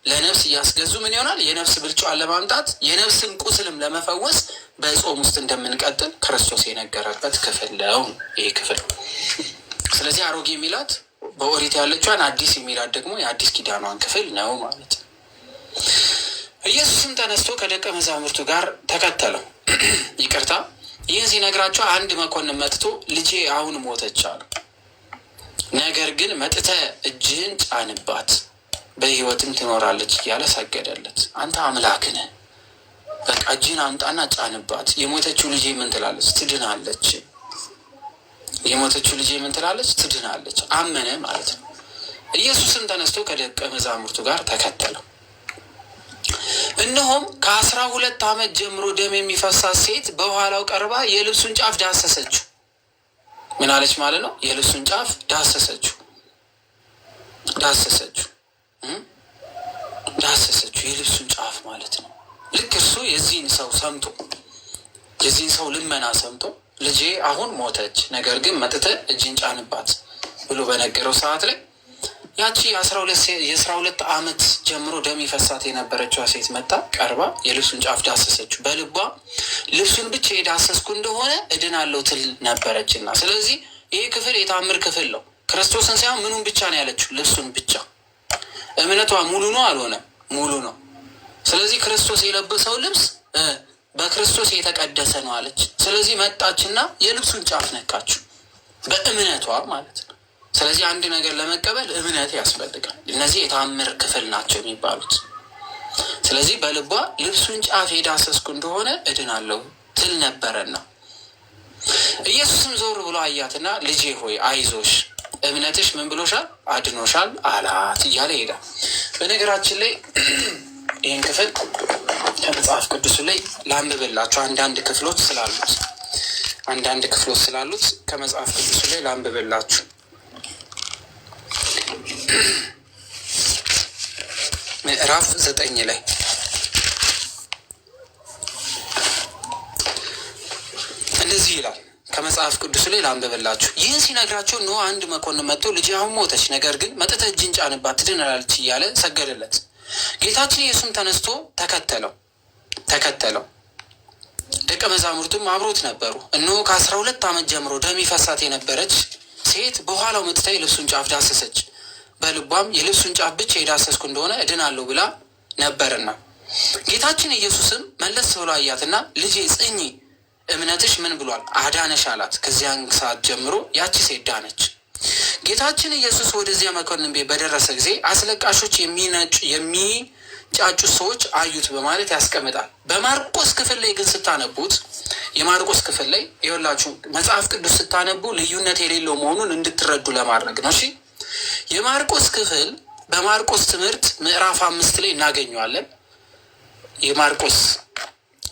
ለነፍስ እያስገዙ ምን ይሆናል? የነፍስ ብልጫዋን ለማምጣት የነፍስን ቁስልም ለመፈወስ በጾም ውስጥ እንደምንቀጥል ክርስቶስ የነገረበት ክፍል ነው ይህ ክፍል። ስለዚህ አሮጌ የሚላት በኦሪት ያለችዋን፣ አዲስ የሚላት ደግሞ የአዲስ ኪዳኗን ክፍል ነው ማለት ነው። ኢየሱስም ተነስቶ ከደቀ መዛሙርቱ ጋር ተከተለው። ይቅርታ፣ ይህን ሲነግራቸው አንድ መኮንን መጥቶ ልጄ አሁን ሞተች አሉ። ነገር ግን መጥተህ እጅህን ጫንባት በሕይወትም ትኖራለች እያለ ሰገደለት። አንተ አምላክ ነህ፣ በቃ እጅህን አምጣና ጫንባት፣ የሞተችው ልጄ ምን ትላለች? ትድናለች። የሞተችው ልጄ ምን ትላለች? ትድናለች። አመነ ማለት ነው። ኢየሱስም ተነስቶ ከደቀ መዛሙርቱ ጋር ተከተለው። እነሆም ከ12 ዓመት ጀምሮ ደም የሚፈሳት ሴት በኋላው ቀርባ የልብሱን ጫፍ ዳሰሰችው። ምን አለች ማለት ነው? የልብሱን ጫፍ ዳሰሰችው። የልብሱን ጫፍ ማለት ነው። ልክ እርሱ የዚህን ሰው ልመና ሰምቶ ልጄ አሁን ሞተች፣ ነገር ግን መጥተህ እጅን ጫንባት ብሎ በነገረው ሰዓት ላይ ያቺ የ12 ዓመት ጀምሮ ደም ይፈሳት የነበረችዋ ሴት መጣ፣ ቀርባ የልብሱን ጫፍ ዳሰሰችው። በልቧ ልብሱን ብቻ የዳሰስኩ እንደሆነ እድናለሁ ትል ነበረችና። ስለዚህ ይህ ክፍል የታምር ክፍል ነው። ክርስቶስን ሳይሆን ምኑን ብቻ ነው ያለችው? ልብሱን ብቻ። እምነቷ ሙሉ ነው አልሆነም? ሙሉ ነው። ስለዚህ ክርስቶስ የለበሰው ልብስ በክርስቶስ የተቀደሰ ነው አለች። ስለዚህ መጣችና የልብሱን ጫፍ ነካችው፣ በእምነቷ ማለት ነው። ስለዚህ አንድ ነገር ለመቀበል እምነት ያስፈልጋል። እነዚህ የታምር ክፍል ናቸው የሚባሉት። ስለዚህ በልቧ ልብሱን ጫፍ የዳሰስኩ እንደሆነ እድናለሁ ትል ነበረና፣ ኢየሱስም ዞር ብሎ አያትና ልጄ ሆይ አይዞሽ፣ እምነትሽ ምን ብሎሻል? አድኖሻል አላት እያለ ሄዳል። በነገራችን ላይ ይህን ክፍል ከመጽሐፍ ቅዱስ ላይ ላንብብላችሁ። አንዳንድ ክፍሎች ስላሉት ከመጽሐፍ ቅዱስ ላይ ላንብብላችሁ። ምዕራፍ 9 ላይ እንደዚህ ይላል። ከመጽሐፍ ቅዱስ ላይ ላንብብላችሁ። ይህን ሲነግራቸው እነሆ አንድ መኮንን መጥቶ ልጄ አሁን ሞተች፣ ነገር ግን መጥተህ እጅን ጫንባት ትድናለች እያለ ሰገደለት። ጌታችን ኢየሱስም ተነስቶ ተከተለው። ደቀ መዛሙርቱም አብሮት ነበሩ። እነሆ ከ12 ዓመት ጀምሮ ደም ይፈሳት የነበረች ሴት በኋላው መጥታ የልብሱን ጫፍ ዳሰሰች። በልቧም የልብሱን ጫፍ ብቻ የዳሰስኩ እንደሆነ እድናለሁ ብላ ነበርና። ጌታችን ኢየሱስም መለስ ብሎ አያትና ልጄ ጽኚ፣ እምነትሽ ምን ብሏል? አዳነሽ አላት። ከዚያን ሰዓት ጀምሮ ያቺ ሴት ዳነች። ጌታችን ኢየሱስ ወደዚያ መኮንን ቤት በደረሰ ጊዜ አስለቃሾች የሚጫጩ ሰዎች አዩት በማለት ያስቀምጣል። በማርቆስ ክፍል ላይ ግን ስታነቡት የማርቆስ ክፍል ላይ ይኸውላችሁ መጽሐፍ ቅዱስ ስታነቡ ልዩነት የሌለው መሆኑን እንድትረዱ ለማድረግ ነው። እሺ፣ የማርቆስ ክፍል በማርቆስ ትምህርት ምዕራፍ 5 ላይ እናገኘዋለን።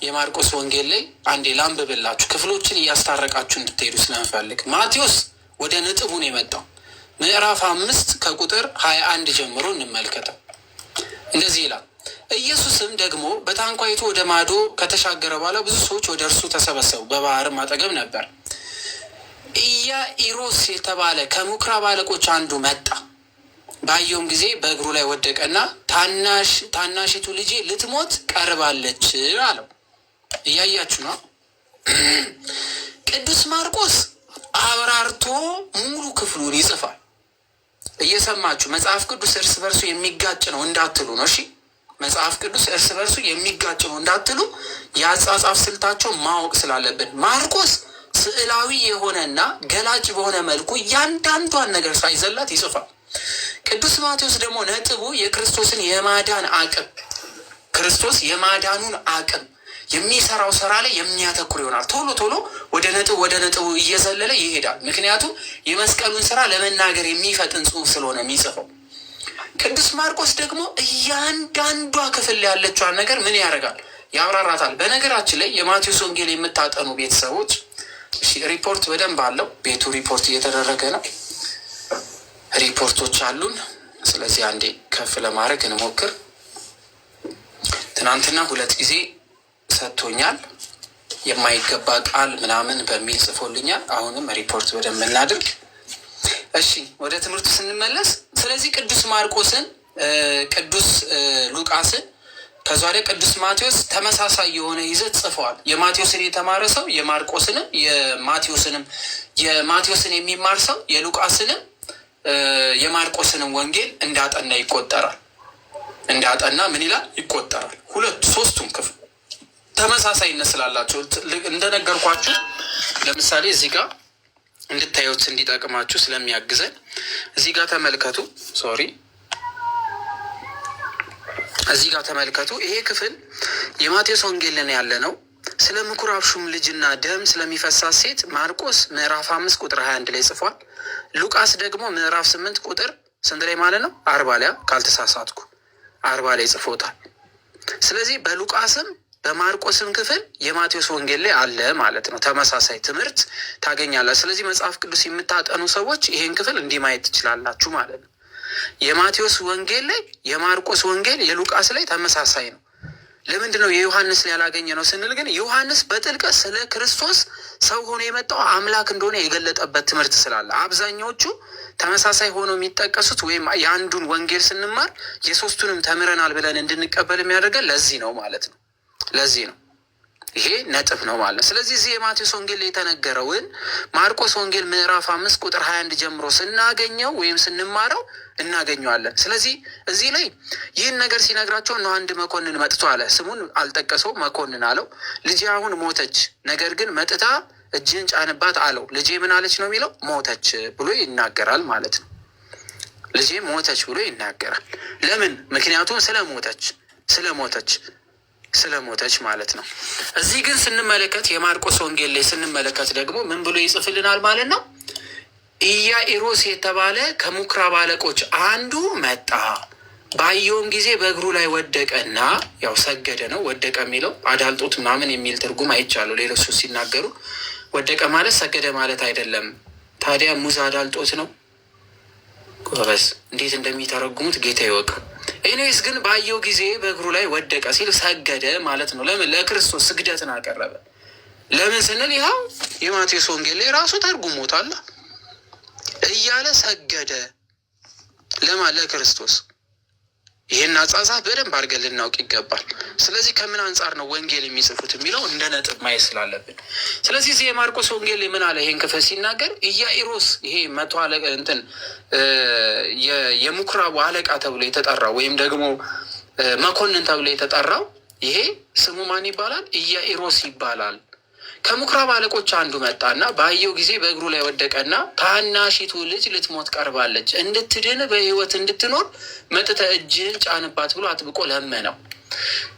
የማርቆስ ወንጌል ላይ አንዴ ላንብብላችሁ፣ ክፍሎችን እያስታረቃችሁ እንድትሄዱ ስለምፈልግ። ማቴዎስ ወደ ነጥቡ ነው የመጣው። ምዕራፍ 5 ከቁጥር 21 ጀምሮ እንመልከተው። እንደዚህ ይላል። ኢየሱስም ደግሞ በታንኳይቱ ወደ ማዶ ከተሻገረ በኋላ ብዙ ሰዎች ወደ እርሱ ተሰበሰቡ። በባህርም አጠገብ ነበር። ኢያኢሮስ የተባለ ከምኵራብ አለቆች አንዱ መጣ። ባየውም ጊዜ በእግሩ ላይ ወደቀና ታናሽቱ ልጄ ልትሞት ቀርባለች አለው። እያያችሁ ነው። ቅዱስ ማርቆስ አብራርቶ ሙሉ ክፍሉን ይጽፋል። እየሰማችሁ መጽሐፍ ቅዱስ እርስ በርሱ የሚጋጭ ነው እንዳትሉ ነው። እሺ፣ መጽሐፍ ቅዱስ እርስ በርሱ የሚጋጭ ነው እንዳትሉ የአጻጻፍ ስልታቸው ማወቅ ስላለብን ማርቆስ ስዕላዊ የሆነና ገላጭ በሆነ መልኩ እያንዳንዷን ነገር ሳይዘላት ይጽፋል። ቅዱስ ማቴዎስ ደግሞ ነጥቡ የክርስቶስን የማዳን አቅም፣ ክርስቶስ የማዳኑን አቅም የሚሰራው ስራ ላይ የሚያተኩር ይሆናል። ቶሎ ቶሎ ወደ ነጥቡ እየዘለለ ይሄዳል። ምክንያቱም የመስቀሉን ስራ ለመናገር የሚፈጥን ጽሑፍ ስለሆነ የሚጽፈው። ቅዱስ ማርቆስ ደግሞ እያንዳንዷ ክፍል ያለችዋን ነገር ምን ያደርጋል? ያብራራታል። በነገራችን ላይ የማቴዎስ ወንጌል የምታጠኑ ቤተሰቦች ሪፖርት በደንብ አለው። ቤቱ ሪፖርት እየተደረገ ነው። ሪፖርቶች አሉን። ስለዚህ አንዴ ከፍ ለማድረግ እንሞክር። ትናንትና 2 ጊዜ ሰጥቶኛል። የማይገባ ቃል ምናምን በሚል ጽፎልኛል። አሁንም ሪፖርት በደንብ እናድርግ። እሺ ወደ ትምህርቱ ስንመለስ፣ ስለዚህ ቅዱስ ማርቆስን፣ ቅዱስ ሉቃስን ከዛ ላይ ቅዱስ ማቴዎስ ተመሳሳይ የሆነ ይዘት ጽፈዋል። የማቴዎስን የተማረ ሰው የማርቆስንም፣ የማቴዎስን የሚማር ሰው የሉቃስንም የማርቆስንም ወንጌል እንዳጠና ይቆጠራል። እንዳጠና ምን ይላል? ይቆጠራል። ሶስቱም ክፍል ተመሳሳይነት ስላላቸው እንደነገርኳችሁ፣ ለምሳሌ እዚህ ጋር እንድታዩት እንዲጠቅማችሁ ስለሚያግዘን እዚህ ጋር ተመልከቱ። እዚህ ጋር ተመልከቱ። ይሄ ክፍል የማቴዎስ ወንጌል ላይ ያለ ነው። ስለ ምኩራብ ሹም ልጅና ደም ስለሚፈሳት ሴት ማርቆስ ምዕራፍ 5 ቁጥር 21 ላይ ጽፏል። ሉቃስ ደግሞ ምዕራፍ 8 ቁጥር ስንት ላይ ማለት ነው? 40 ላይ ካልተሳሳትኩ 40 ላይ ጽፎታል። ስለዚህ በሉቃስም በማርቆስም ክፍል የማቴዎስ ወንጌል ላይ አለ ማለት ነው። ተመሳሳይ ትምህርት ታገኛላችሁ። ስለዚህ መጽሐፍ ቅዱስ የምታጠኑ ሰዎች ይሄን ክፍል እንዲህ ማየት ትችላላችሁ ማለት ነው። የማቴዎስ ወንጌል ላይ የማርቆስ ወንጌል የሉቃስ ላይ ተመሳሳይ ነው። ለምንድን ነው የዮሐንስ ላይ ያላገኘ ነው ስንል ግን ዮሐንስ በጥልቀት ስለ ክርስቶስ ሰው ሆኖ የመጣው አምላክ እንደሆነ የገለጠበት ትምህርት ስላለ፣ አብዛኛዎቹ ተመሳሳይ ሆነው የሚጠቀሱት ወይም የአንዱን ወንጌል ስንማር የሶስቱንም ተምረናል ብለን እንድንቀበል የሚያደርገን ለዚህ ነው ማለት ነው። ለዚህ ነው ይሄ ነጥብ ነው ማለት። ስለዚህ እዚህ የማቴዎስ ወንጌል ላይ የተነገረውን ማርቆስ ወንጌል ምዕራፍ 5 ቁጥር 21 ጀምሮ ስናገኘው ወይም ስንማረው እናገኘዋለን። ስለዚህ እዚህ ላይ ይህን ነገር ሲነግራቸው ነው አንድ መኮንን መጥቶ አለ። ስሙን አልጠቀሰው፣ መኮንን አለው። ልጄ አሁን ሞተች፣ ነገር ግን መጥታ እጅህን ጫንባት አለው። ልጄ ምን አለች ነው የሚለው? ሞተች ብሎ ይናገራል ማለት ነው። ልጄ ሞተች ብሎ ይናገራል። ለምን? ምክንያቱም ስለሞተች ማለት ነው። እዚህ ግን ስንመለከት የማርቆስ ወንጌል ላይ ስንመለከት ደግሞ ምን ብሎ ይጽፍልናል ማለት ነው? ኢያኢሮስ የተባለ ከምኵራብ አለቆች አንዱ መጣ፣ ባየውም ጊዜ በእግሩ ላይ ወደቀና፣ ያው ሰገደ ነው። ወደቀ የሚለው አዳልጦት ምናምን የሚል ትርጉም አይቻለሁ ሌሎች ሲናገሩ። ወደቀ ማለት ሰገደ ማለት አይደለም። ታዲያ ሙዝ አዳልጦት ነው? ጎበዝ፣ እንዴት እንደሚተረጉሙት ጌታ ይወቅ። ኤኒዌይስ ግን ባየው ጊዜ በእግሩ ላይ ወደቀ ሲል ሰገደ ማለት ነው። ለምን? ለክርስቶስ ስግደትን አቀረበ። ለምን ስንል ይኸው የማቴዎስ ወንጌል ላይ ራሱ ተርጉሞታል እያለ ሰገደ ለማን? ለክርስቶስ። ይህን አጻጻፍ በደንብ አድርገን ልናውቅ ይገባል። ስለዚህ ከምን አንጻር ነው ወንጌል የሚጽፉት የሚለው እንደ ነጥብ ማየት ስላለብን፣ ስለዚህ እዚህ የማርቆስ ወንጌል ምን አለ? ይህን ክፍል ሲናገር ኢያኢሮስ፣ ይሄ መቶ አለቃ የምኵራቡ አለቃ ተብሎ የተጠራው ወይም ደግሞ መኮንን ተብሎ የተጠራው ይሄ ስሙ ማን ይባላል? ኢያኢሮስ ይባላል። ከምኵራብ አለቆች አንዱ መጣና ባየው ጊዜ በእግሩ ላይ ወደቀና ታናሺቱ ልጅ ልትሞት ቀርባለች፣ እንድትድን በሕይወት እንድትኖር መጥተህ እጅህን ጫንባት ብሎ አጥብቆ ለመነው።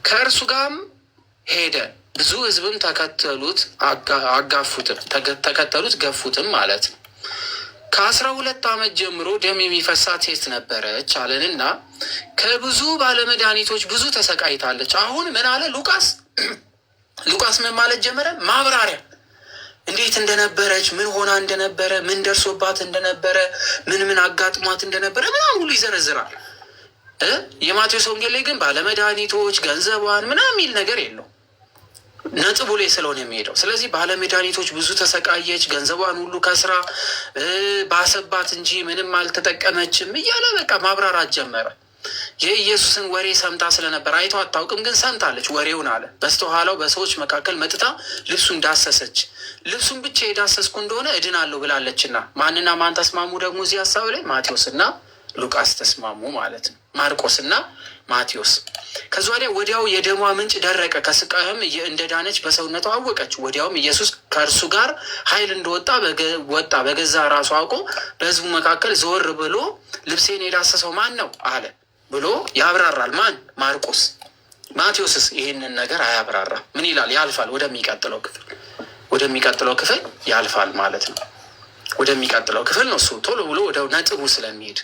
ከእርሱ ጋርም ሄደ። ብዙ ሕዝብም ተከተሉት፣ ገፉትም ማለት ነው። ከ12 ዓመት ጀምሮ ደም የሚፈሳት ሴት ነበረች አለንና ከብዙ ባለመድኃኒቶች ብዙ ተሰቃይታለች። አሁን ምን አለ ሉቃስ ምን ማለት ጀመረ? ማብራሪያ እንዴት እንደነበረች፣ ምን ሆና እንደነበረ፣ ምን ደርሶባት እንደነበረ፣ ምን አጋጥሟት እንደነበረ ምናምን ሁሉ ይዘረዝራል። የማቴዎስ ወንጌል ላይ ግን ባለመድኃኒቶች ገንዘቧን ምናምን የሚል ነገር የለው፣ ነጥቡ ላይ ስለሆነ የሚሄደው። ስለዚህ ባለመድኃኒቶች ብዙ ተሰቃየች፣ ገንዘቧን ሁሉ ከስራ ባሰባት እንጂ ምንም አልተጠቀመችም እያለ በቃ ማብራራት ጀመረ። የኢየሱስን ወሬ ሰምታ ስለነበር አይተው አታውቅም፣ ግን ሰምታለች ወሬውን አለ። በስተኋላው በሰዎች መካከል መጥታ ልብሱን ዳሰሰች። ልብሱን ብቻ የዳሰስኩ እንደሆነ እድናለሁ ብላለችና ማንና ማን ተስማሙ ደግሞ እዚህ ሀሳብ ላይ? ማቴዎስና ሉቃስ ተስማሙ ማለት ነው። ማርቆስና ማቴዎስ። ከዚ ወዲያው የደሟ ምንጭ ደረቀ፣ ከስቃይም እንደዳነች በሰውነቷ አወቀች። ወዲያውም ኢየሱስ ከእርሱ ጋር ኃይል እንደወጣ ወጣ። በገዛ ራሱ አውቆ በሕዝቡ መካከል ዘወር ብሎ ልብሴን የዳሰሰው ማን ነው አለ ብሎ ያብራራል። ማን? ማርቆስ። ማቴዎስስ ይህንን ነገር አያብራራ። ምን ይላል? ያልፋል። ወደሚቀጥለው ክፍል ያልፋል ማለት ነው። ወደሚቀጥለው ክፍል ነው እሱ ቶሎ ብሎ ወደ ነጥቡ ስለሚሄድ።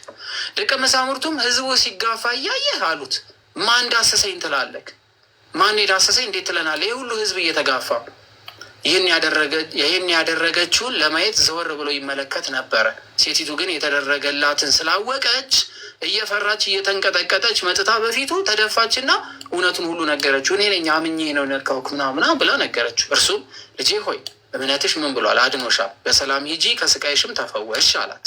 ደቀ መዛሙርቱም ሕዝቡ ሲጋፋ እያየህ አሉት፣ ማን ዳሰሰኝ ትላለህ? ማን የዳሰሰኝ እንዴት ትለናለህ? ይህ ሁሉ ሕዝብ እየተጋፋ ይህን ያደረገችውን ለማየት ዘወር ብሎ ይመለከት ነበረ። ሴቲቱ ግን የተደረገላትን ስላወቀች እየፈራች እየተንቀጠቀጠች መጥታ በፊቱ ተደፋችና እውነቱን ሁሉ ነገረችው። እኔ ነኝ አምኜ ነው ነካውክ ምናምና ብላ ነገረችው። እርሱም ልጄ ሆይ እምነትሽ ምን ብሏል? አድኖሻል። በሰላም ሂጂ ከስቃይሽም ተፈወሽ አላት።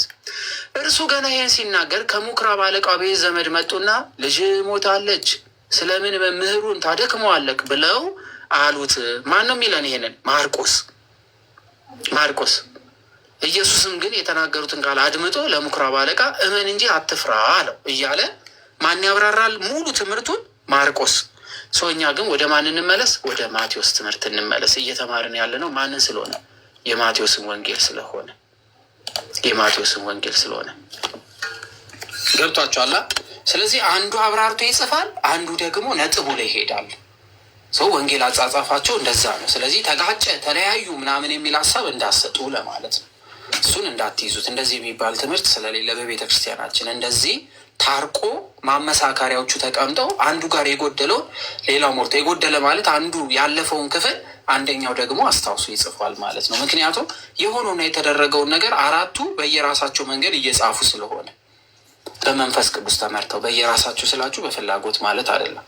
እርሱ ገና ይህን ሲናገር ከምኵራብ አለቃው ቤት ዘመድ መጡና ልጅ ሞታለች፣ ስለምን መምህሩን ታደክመዋለክ ብለው አሉት። ማን ነው የሚለን ይሄንን? ማርቆስ። ኢየሱስም ግን የተናገሩትን ቃል አድምጦ ለምኵራብ አለቃ እመን እንጂ አትፍራ አለው እያለ ማን ያብራራል ሙሉ ትምህርቱን? ማርቆስ። እኛ ግን ወደ ማን እንመለስ? ወደ ማቴዎስ ትምህርት እንመለስ። እየተማርን ያለ ነው ማንን ስለሆነ? የማቴዎስን ወንጌል ስለሆነ ገብቷችኋል? ስለዚህ አንዱ አብራርቶ ይጽፋል፣ አንዱ ደግሞ ነጥቡ ላይ ይሄዳል። ሰው ወንጌል አጻጻፋቸው እንደዛ ነው። ስለዚህ ተጋጨ፣ ተለያዩ ምናምን የሚል ሀሳብ እንዳሰጡ ለማለት ነው። እሱን እንዳትይዙት። እንደዚህ የሚባል ትምህርት ስለሌለ በቤተ ክርስቲያናችን እንደዚህ ታርቆ ማመሳከሪያዎቹ ተቀምጠው አንዱ ጋር የጎደለው ሌላው ሞልቶ፣ የጎደለ ማለት አንዱ ያለፈውን ክፍል አንደኛው ደግሞ አስታውሶ ይጽፏል ማለት ነው። ምክንያቱም የሆነውና የተደረገውን ነገር አራቱ በየራሳቸው መንገድ እየጻፉ ስለሆነ በመንፈስ ቅዱስ ተመርተው፣ በየራሳቸው ስላችሁ በፍላጎት ማለት አይደለም።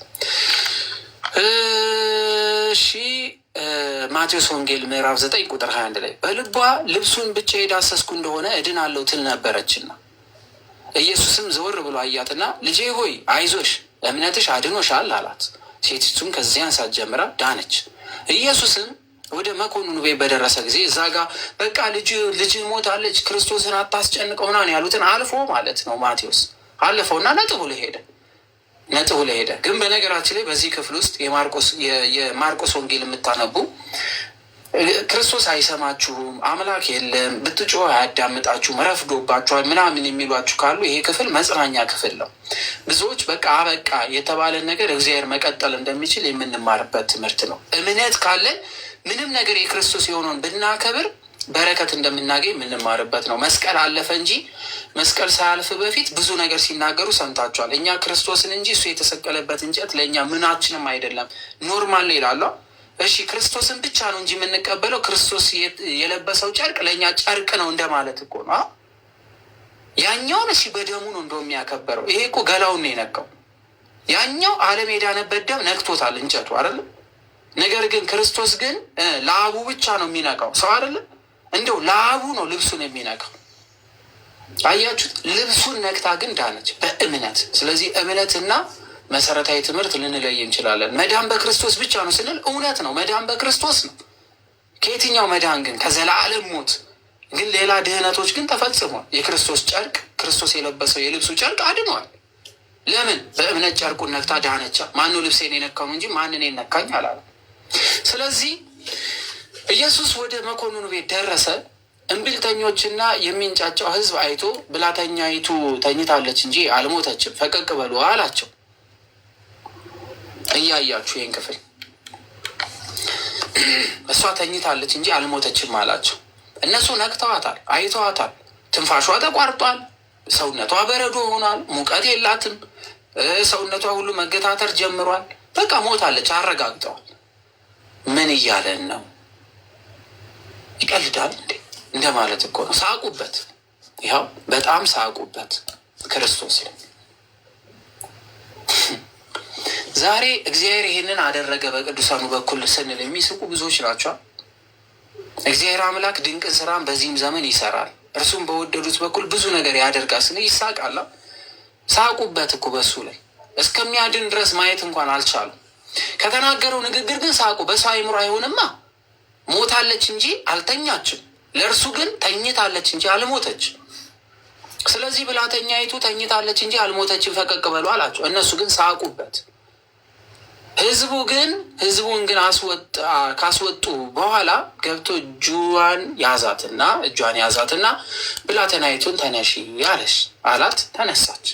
እሺ ማቴዎስ ወንጌል ምዕራፍ 9 ቁጥር 21 ላይ በልቧ ልብሱን ብቻ የዳሰስኩ እንደሆነ እድናለሁ ትል ነበረችና ኢየሱስም ዘወር ብሎ አያትና ልጄ ሆይ አይዞሽ እምነትሽ አድኖሻል አላት። ሴቲቱም ከዚያን ሰዓት ጀምራ ዳነች። ኢየሱስም ወደ መኮንኑ ቤት በደረሰ ጊዜ እዛ ጋ በቃ ልጅ ሞታለች፣ ክርስቶስን አታስጨንቀው ምናምን ያሉትን አልፎ ማለት ነው ማቴዎስ አለፈውና ነጥቡ ላይ ሄደ። ግን በነገራችን ላይ በዚህ ክፍል ውስጥ የማርቆስ ወንጌል የምታነቡ ክርስቶስ አይሰማችሁም፣ አምላክ የለም፣ ብትጮህ አያዳምጣችሁም፣ ረፍዶባችኋል ምናምን የሚሏችሁ ካሉ ይሄ ክፍል መጽናኛ ክፍል ነው። ብዙዎች በቃ አበቃ የተባለን ነገር እግዚአብሔር መቀጠል እንደሚችል የምንማርበት ትምህርት ነው። እምነት ካለን ምንም ነገር የክርስቶስ የሆነውን ብናከብር በረከት እንደምናገኝ የምንማርበት ነው። መስቀል አለፈ እንጂ መስቀል ሳያልፍ በፊት ብዙ ነገር ሲናገሩ ሰምታችኋል። እኛ ክርስቶስን እንጂ እሱ የተሰቀለበት እንጨት ለእኛ ምናችንም አይደለም ኖርማል ነው ይላሉ። እሺ ክርስቶስን ብቻ ነው እንጂ የምንቀበለው፣ ክርስቶስ የለበሰው ጨርቅ ለእኛ ጨርቅ ነው እንደማለት እኮ ነው። ያኛውን እሺ በደሙ ነው እንደው የሚያከበረው። ይሄ እኮ ገላውን ነው የነካው። ያኛው ዓለም የዳነበት ደም ነክቶታል እንጨቱ አይደለም። ነገር ግን ክርስቶስ ግን ለአቡ ብቻ ነው የሚነካው ሰው አይደለም። እንደው ለአቡ ነው ልብሱን የሚነካው። አያችሁት? ልብሱን ነክታ ግን ዳነች በእምነት። ስለዚህ እምነትና መሰረታዊ ትምህርት ልንለይ እንችላለን። መዳን በክርስቶስ ብቻ ነው ስንል እውነት ነው፣ መዳን በክርስቶስ ነው። ከየትኛው መዳን ግን? ከዘላለም ሞት። ግን ሌላ ድህነቶች ግን ተፈጽሟል። የክርስቶስ ጨርቅ፣ ክርስቶስ የለበሰው የልብሱ ጨርቅ አድኗል። ለምን? በእምነት ጨርቁን ነክታ ዳነቻ። ማነው ልብሴን የነካው እንጂ ማንን ነካኝ አላለም። ስለዚህ ኢየሱስ ወደ መኮንኑ ቤት ደረሰ። እምቢልተኞችና የሚንጫጫው ሕዝብ አይቶ ብላተኛይቱ ተኝታለች እንጂ አልሞተችም፣ ፈቀቅ በሉ አላቸው። እያያችሁ ይህን ክፍል እሷ ተኝታለች እንጂ አልሞተችም አላቸው። እነሱ ነክተዋታል፣ አይተዋታል። ትንፋሿ ተቋርጧል፣ ሰውነቷ በረዶ ሆኗል፣ ሙቀት የላትም፣ ሰውነቷ ሁሉ መገታተር ጀምሯል። በቃ ሞታለች፣ አረጋግጠዋል። ምን እያለን ነው? ይቀልዳል እንዴ እንደማለት እኮ ነው። ሳቁበት፣ ይኸው በጣም ሳቁበት ክርስቶስ ላይ። ዛሬ እግዚአብሔር ይህንን አደረገ በቅዱሳኑ በኩል ስንል የሚስቁ ብዙዎች ናቸው። እግዚአብሔር አምላክ ድንቅን ስራን በዚህም ዘመን ይሰራል፣ እርሱም በወደዱት በኩል ብዙ ነገር ያደርጋል ስንል ይሳቃላ። ሳቁበት እኮ በሱ ላይ እስከሚያድን ድረስ ማየት እንኳን አልቻሉም። ከተናገረው ንግግር ግን ሳቁ። በሰው አይምሮ አይሆንማ። ሞታለች እንጂ አልተኛችም፣ ለእርሱ ግን ተኝታለች እንጂ አልሞተች። ስለዚህ ብላተኛይቱ ተኝታለች እንጂ አልሞተችም፣ ፈቀቅ በሉ አላቸው። እነሱ ግን ሳቁበት። ህዝቡን ግን ካስወጡ በኋላ ገብቶ እጇን ያዛትና ብላቴናይቱን ተነሺ አላት። ተነሳች።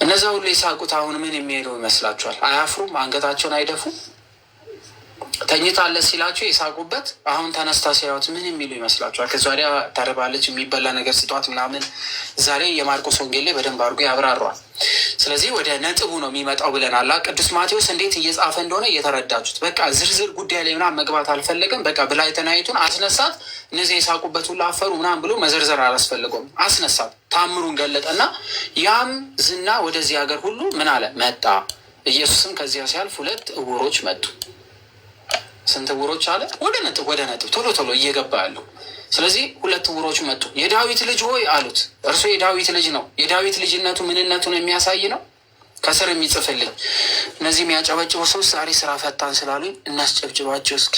እነዛ ሁሉ የሳቁት አሁን ምን የሚሄደው ይመስላችኋል? አያፍሩም? አንገታቸውን አይደፉም? ተኝታለች ሲላቸው የሳቁበት። አሁን ተነስታ ሲያዩት ምን የሚሉ ይመስላችኋል? ከዚ ወዲያ ተርባለች፣ የሚበላ ነገር ስጧት ምናምን። ዛሬ የማርቆስ ወንጌል ላይ በደንብ አድርጎ ያብራሯል። ስለዚህ ወደ ነጥቡ ነው የሚመጣው ብለናል። ቅዱስ ማቴዎስ እንዴት እየጻፈ እንደሆነ እየተረዳችሁት። በቃ ዝርዝር ጉዳይ ላይ ምናምን መግባት አልፈለግም። በቃ ብላቴናይቱን አስነሳት፣ እነዚህ የሳቁበት ሁሉ አፈሩ ምናምን ብሎ መዘርዘር አላስፈልገውም። አስነሳት፣ ታምሩን ገለጠና ያም ዝና ወደዚህ ሀገር ሁሉ ምን አለ መጣ። ኢየሱስም ከዚያ ሲያልፍ 2 እውሮች መጡ። ስንት ዕውሮች አለ? ወደ ነጥብ ቶሎ ቶሎ እየገባ ያለው። ስለዚህ 2 ዕውሮች መጡ። የዳዊት ልጅ ሆይ አሉት። እርሱ የዳዊት ልጅ ነው። የዳዊት ልጅነቱ ምንነቱን የሚያሳይ ነው። ከስር የሚጽፍልኝ እነዚህ የሚያጨበጭቡ ሰዎች ዛሬ ስራ ፈታን ስላሉኝ እናስጨብጭባቸው እስኪ።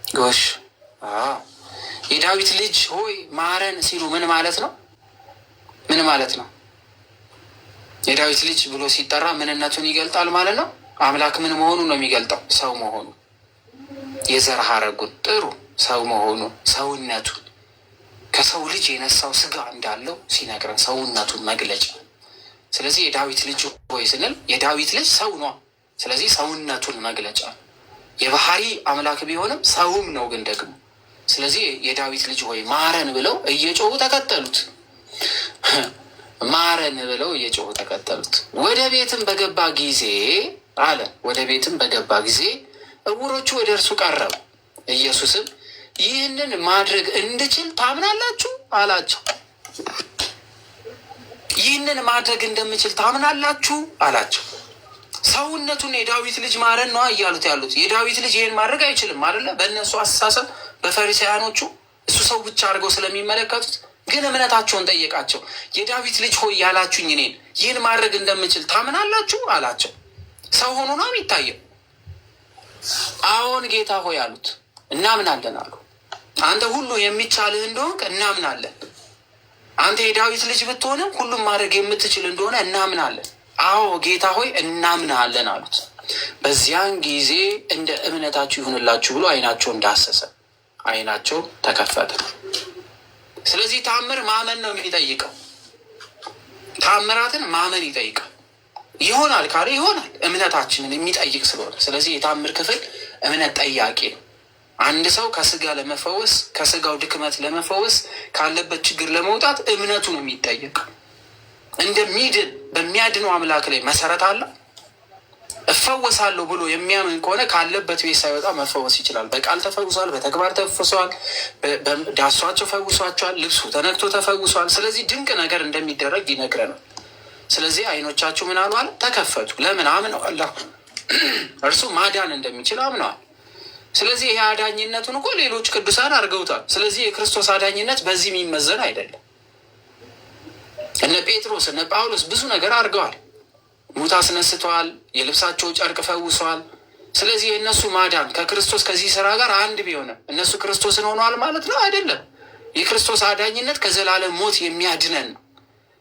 ጎሽ የዳዊት ልጅ ሆይ ማረን ሲሉ ምን ማለት ነው? ምን ማለት ነው? የዳዊት ልጅ ብሎ ሲጠራ ምንነቱን ይገልጣል ማለት ነው። አምላክ ምን መሆኑን ነው የሚገልጠው? ሰው መሆኑ፣ የዘር ሐረጉን ጥሩ ሰው መሆኑ፣ ሰውነቱን ከሰው ልጅ የነሳው ስጋ እንዳለው ሲነግረን ሰውነቱን መግለጫ። ስለዚህ የዳዊት ልጅ ሆይ ስንል የዳዊት ልጅ ሰው ነው። ስለዚህ ሰውነቱን መግለጫ። የባህሪ አምላክ ቢሆንም ሰውም ነው ግን ደግሞ። ስለዚህ የዳዊት ልጅ ሆይ ማረን ብለው እየጮሁ ተከተሉት። ማረን ብለው እየጮሁ ተከተሉት። ወደ ቤትም በገባ ጊዜ አለ። ወደ ቤትም በገባ ጊዜ ዕውሮቹ ወደ እርሱ ቀረቡ። ኢየሱስም ይህንን ማድረግ እንድችል ታምናላችሁ አላቸው። ይህንን ማድረግ እንደምችል ታምናላችሁ አላቸው። ሰውነቱን የዳዊት ልጅ ማረን ነዋ እያሉት ያሉት። የዳዊት ልጅ ይህን ማድረግ አይችልም አይደለ? በእነሱ አስተሳሰብ፣ በፈሪሳውያኖቹ እሱ ሰው ብቻ አድርገው ስለሚመለከቱት። ግን እምነታቸውን ጠየቃቸው። የዳዊት ልጅ ሆይ ያላችሁኝ እኔን ይህን ማድረግ እንደምችል ታምናላችሁ አላቸው። ሰው ሆኖ ነው የሚታየው። አዎን ጌታ ሆይ አሉት። እናምናለን አሉ። አንተ ሁሉ የሚቻልህ እንደሆንክ እናምናለን። አንተ የዳዊት ልጅ ብትሆንም ሁሉም ማድረግ የምትችል እንደሆነ እናምናለን። አዎ ጌታ ሆይ እናምናለን አሉት። በዚያን ጊዜ እንደ እምነታችሁ ይሁንላችሁ ብሎ ዓይናቸው እንዳሰሰ ዓይናቸው ተከፈተ። ስለዚህ ታምር ማመን ነው የሚጠይቀው። ታምራትን ማመን ይጠይቃል። ይሆናል ካለ ይሆናል፣ እምነታችንን የሚጠይቅ ስለሆነ። ስለዚህ የታምር ክፍል እምነት ጠያቂ ነው። አንድ ሰው ከስጋ ለመፈወስ ከስጋው ድክመት ለመፈወስ ካለበት ችግር ለመውጣት እምነቱ ነው የሚጠየቅ። እንደሚድን በሚያድነው አምላክ ላይ መሰረት አለ። እፈወሳለሁ ብሎ የሚያምን ከሆነ ካለበት ቤት ሳይወጣ መፈወስ ይችላል። በቃል ተፈውሷል፣ በተግባር ተፈውሷል፣ ዳሷቸው ፈውሷቸዋል፣ ልብሱ ተነክቶ ተፈውሷል። ስለዚህ ድንቅ ነገር እንደሚደረግ ይነግረናል። ስለዚህ ዓይኖቻችሁ ምን አሉ አለ? ተከፈቱ። ለምን? አምነዋል። እርሱ ማዳን እንደሚችል አምነዋል። ስለዚህ ይሄ አዳኝነቱን እኮ ሌሎች ቅዱሳን አድርገውታል። ስለዚህ የክርስቶስ አዳኝነት በዚህ የሚመዘን አይደለም። እነ ጴጥሮስ እነ ጳውሎስ ብዙ ነገር አድርገዋል። ሙት አስነስተዋል። የልብሳቸው ጨርቅ ፈውሰዋል። ስለዚህ የእነሱ ማዳን ከክርስቶስ ከዚህ ስራ ጋር አንድ ቢሆንም እነሱ ክርስቶስን ሆነዋል ማለት ነው አይደለም። የክርስቶስ አዳኝነት ከዘላለም ሞት የሚያድነን ነው።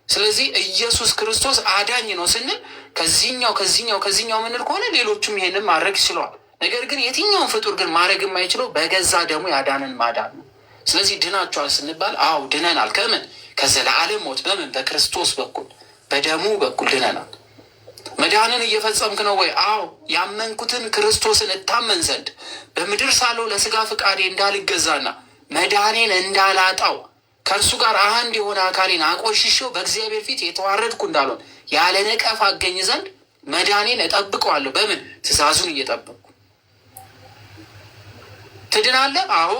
ስለዚህ ኢየሱስ ክርስቶስ አዳኝ ነው ስንል ከዚህኛው ምንል ከሆነ ሌሎቹም ይሄንን ማድረግ ችለዋል። ነገር ግን የትኛውን ፍጡር ግን ማድረግ የማይችለው በገዛ ደግሞ ያዳንን ማዳን ነው። ስለዚህ ድናቸዋል ስንባል አዎ ድነናል። ከምን? ከዘላለም ሞት። በምን? በክርስቶስ በኩል በደሙ በኩል ድነናል። መዳንን እየፈጸምክ ነው ወይ? አዎ ያመንኩትን ክርስቶስን እታመን ዘንድ በምድር ሳለው ለስጋ ፍቃዴ እንዳልገዛና መዳኔን እንዳላጣው ከእርሱ ጋር አንድ የሆነ አካሌን አቆሽሼው በእግዚአብሔር ፊት የተዋረድኩ እንዳልሆን ያለ ነቀፍ አገኝ ዘንድ መዳኔን እጠብቀዋለሁ። በምን? ትእዛዙን እየጠበቅኩ። ትድናለህ? አዎ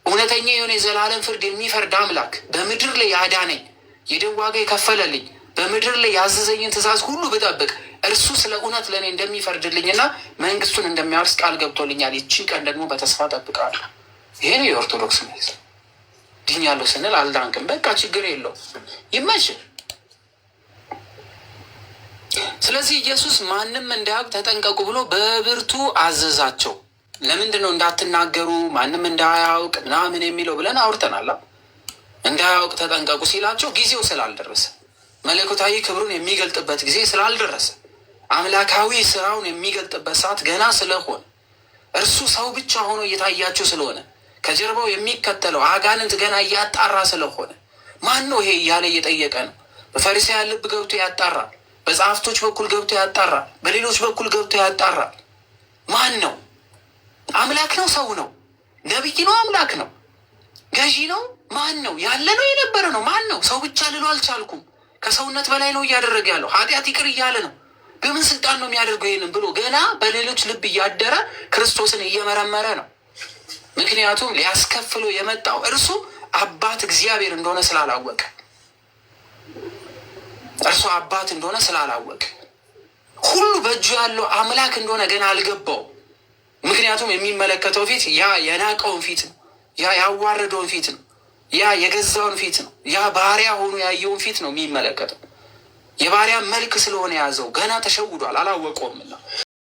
እውነተኛ የሆነ የዘላለም ፍርድ የሚፈርድ አምላክ በምድር ላይ ያዳነኝ የደም ዋጋ የከፈለልኝ በምድር ላይ ያዘዘኝን ትእዛዝ ሁሉ ብጠብቅ እርሱ ስለ እውነት ለእኔ እንደሚፈርድልኝና መንግስቱን እንደሚያወርስ ቃል ገብቶልኛል። ይችን ቀን ደግሞ በተስፋ ጠብቃለሁ። ይሄ ነው የኦርቶዶክስ መልስ። ድኛለሁ ስንል አልዳንክም፣ በቃ ችግር የለው ይመችል። ስለዚህ ኢየሱስ ማንም እንዳያውቅ ተጠንቀቁ ብሎ በብርቱ አዘዛቸው። ለምንድን ነው እንዳትናገሩ ማንም እንዳያውቅ ምናምን የሚለው ብለን አውርተናል። እንዳያውቅ ተጠንቀቁ ሲላቸው ጊዜው ስላልደረሰ፣ መለኮታዊ ክብሩን የሚገልጥበት ጊዜ ስላልደረሰ፣ አምላካዊ ስራውን የሚገልጥበት ሰዓት ገና ስለሆነ፣ እርሱ ሰው ብቻ ሆኖ እየታያቸው ስለሆነ፣ ከጀርባው የሚከተለው አጋንንት ገና እያጣራ ስለሆነ ማን ነው ይሄ እያለ እየጠየቀ ነው። በፈሪሳውያን ልብ ገብቶ ያጣራል። በጸሐፍቶች በኩል ገብቶ ያጣራል። በሌሎች በኩል ገብቶ ያጣራል። ማን ነው? አምላክ ነው? ሰው ነው? ነቢይ ነው? አምላክ ነው? ገዢ ነው? ማን ነው? ያለ ነው? የነበረ ነው? ማን ነው? ሰው ብቻ ልሎ አልቻልኩም። ከሰውነት በላይ ነው እያደረገ ያለው። ኃጢአት ይቅር እያለ ነው። በምን ስልጣን ነው የሚያደርገው ይህንን ብሎ ገና በሌሎች ልብ እያደረ ክርስቶስን እየመረመረ ነው። ምክንያቱም ሊያስከፍለው የመጣው እርሱ አባት እግዚአብሔር እንደሆነ ስላላወቀ፣ እርሱ አባት እንደሆነ ስላላወቀ፣ ሁሉ በእጁ ያለው አምላክ እንደሆነ ገና አልገባው። ምክንያቱም የሚመለከተው ፊት ያ የናቀውን ፊት ነው። ያ ያዋረደውን ፊት ነው። ያ የገዛውን ፊት ነው። ያ ባሪያ ሆኖ ያየውን ፊት ነው የሚመለከተው። የባሪያ መልክ ስለሆነ የያዘው ገና ተሸውዷል፣ አላወቀውም ነው።